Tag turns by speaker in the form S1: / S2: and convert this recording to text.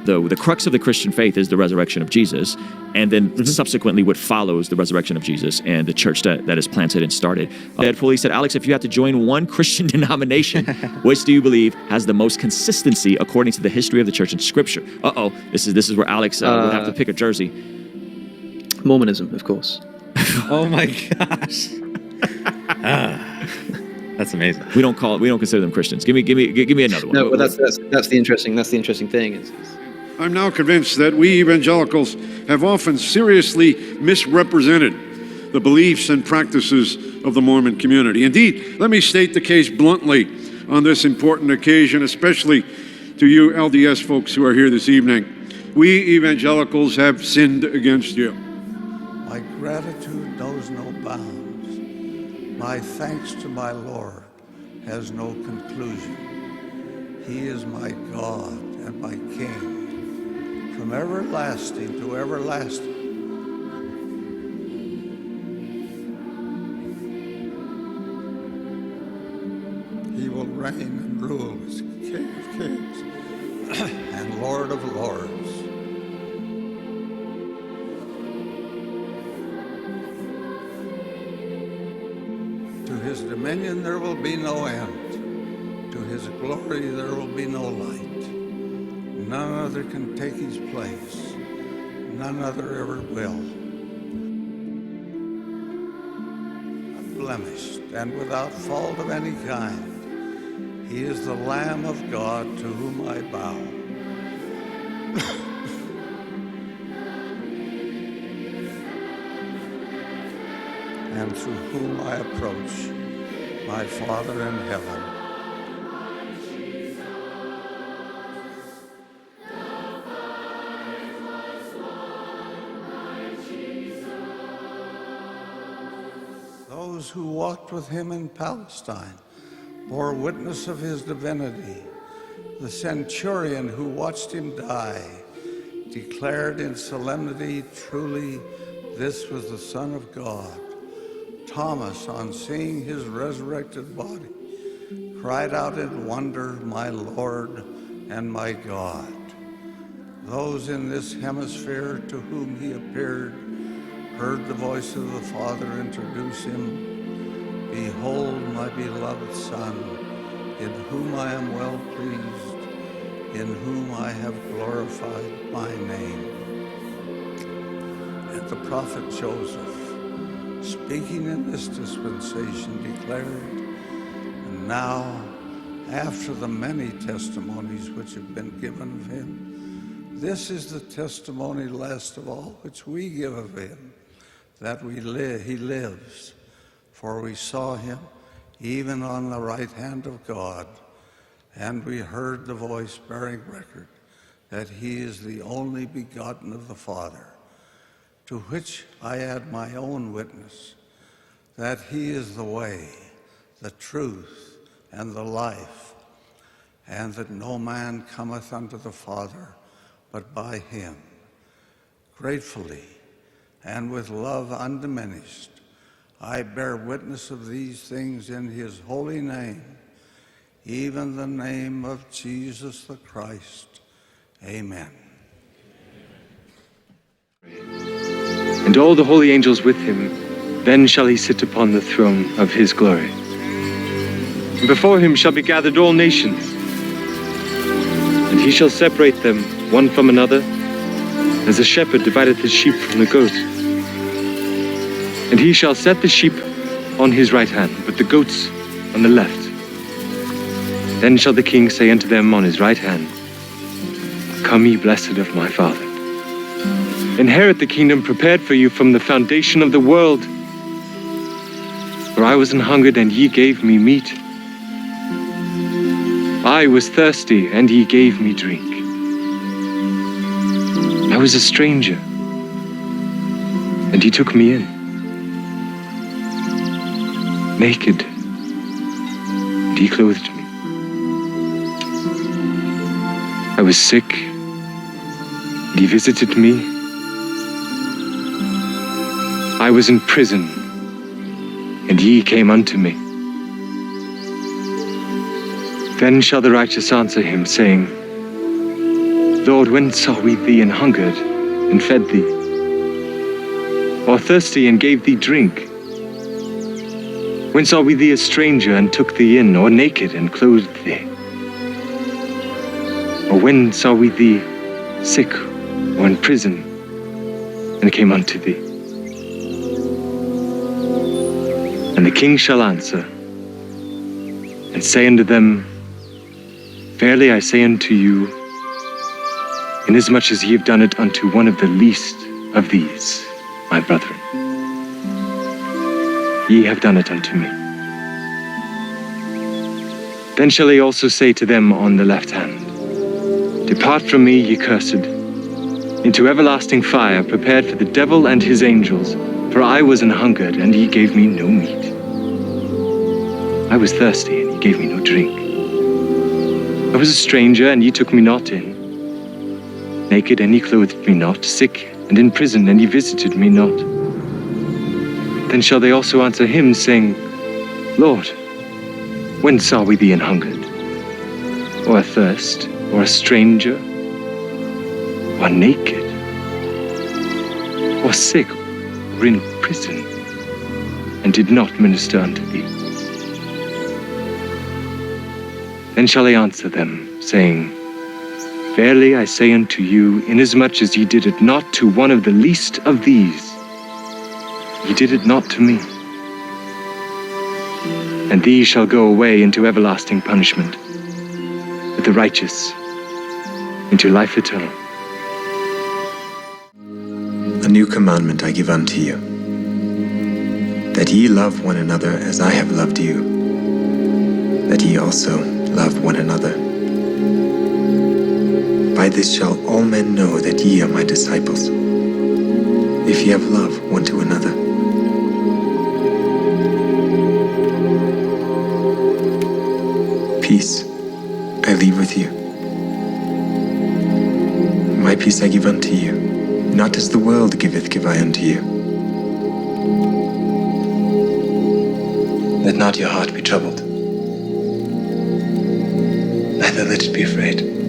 S1: the crux of the Christian faith is the resurrection of Jesus, and then subsequently what follows the resurrection of Jesus and the church that is planted and started. Deadpool, he said, Alex, if you had to join one Christian denomination, which do you believe has the most consistency according to the history of the church and Scripture? This is where Alex would have to pick a jersey.
S2: Mormonism, of course.
S3: Oh my gosh. That's amazing.
S1: We don't consider them Christians. Give me another one.
S2: No, but that's the interesting thing.
S4: I'm now convinced that we evangelicals have often seriously misrepresented the beliefs and practices of the Mormon community. Indeed, let me state the case bluntly on this important occasion, especially to you LDS folks who are here this evening. We evangelicals have sinned against you.
S5: My gratitude knows no bounds. My thanks to my Lord has no conclusion. He is my God and my King, from everlasting to everlasting. He will reign and rule as King of Kings and Lord of Lords. To his dominion there will be no end. To his glory there will be no light. None other can take his place. None other ever will. Unblemished and without fault of any kind, he is the Lamb of God to whom I bow. And through whom I approach my Father in heaven. Those who walked with him in Palestine bore witness of his divinity. The centurion who watched him die declared in solemnity, truly, this was the Son of God. Thomas, on seeing his resurrected body, cried out in wonder, my Lord and my God. Those in this hemisphere to whom he appeared heard the voice of the Father introduce him, behold my beloved Son, in whom I am well pleased, in whom I have glorified my name. And the prophet Joseph, speaking in this dispensation, declared, and now, after the many testimonies which have been given of him, this is the testimony last of all which we give of him, that he lives. For we saw him even on the right hand of God, and we heard the voice bearing record that he is the only begotten of the Father, to which I add my own witness, that he is the way, the truth, and the life, and that no man cometh unto the Father but by him. Gratefully and with love undiminished, I bear witness of these things in his holy name, even the name of Jesus the Christ. Amen.
S6: And all the holy angels with him, then shall he sit upon the throne of his glory. And before him shall be gathered all nations, and he shall separate them one from another, as a shepherd divideth his sheep from the goats. And he shall set the sheep on his right hand, but the goats on the left. Then shall the king say unto them on his right hand, Come ye blessed of my Father, inherit the kingdom prepared for you from the foundation of the world. For I was an hungered, and ye gave me meat. I was thirsty, and ye gave me drink. I was a stranger, and ye took me in. Naked, and ye clothed me. I was sick, and ye visited me. I was in prison, and ye came unto me. Then shall the righteous answer him, saying, Lord, when saw we thee and hungered, and fed thee? Or thirsty, and gave thee drink? When saw we thee a stranger, and took thee in, or naked, and clothed thee? Or when saw we thee sick, or in prison, and came unto thee? And the king shall answer, and say unto them, Verily I say unto you, inasmuch as ye have done it unto one of the least of these, my brethren, ye have done it unto me. Then shall he also say to them on the left hand, Depart from me, ye cursed, into everlasting fire, prepared for the devil and his angels. For I was an hungered, and ye gave me no meat. I was thirsty, and ye gave me no drink. I was a stranger, and ye took me not in. Naked, and ye clothed me not. Sick, and in prison, and ye visited me not. Then shall they also answer him, saying, Lord, when saw we thee an hungered, or athirst, or a stranger, or naked, or sick, or in prison, and did not minister unto thee? Then shall I answer them, saying, Verily I say unto you, inasmuch as ye did it not to one of the least of these, ye did it not to me. And these shall go away into everlasting punishment, but the righteous into life eternal.
S7: A new commandment I give unto you, that ye love one another as I have loved you, that ye also love one another. By this shall all men know that ye are my disciples, if ye have love one to another. Peace I leave with you. My peace I give unto you. Not as the world giveth, give I unto you. Let not your heart be troubled, neither let it be afraid.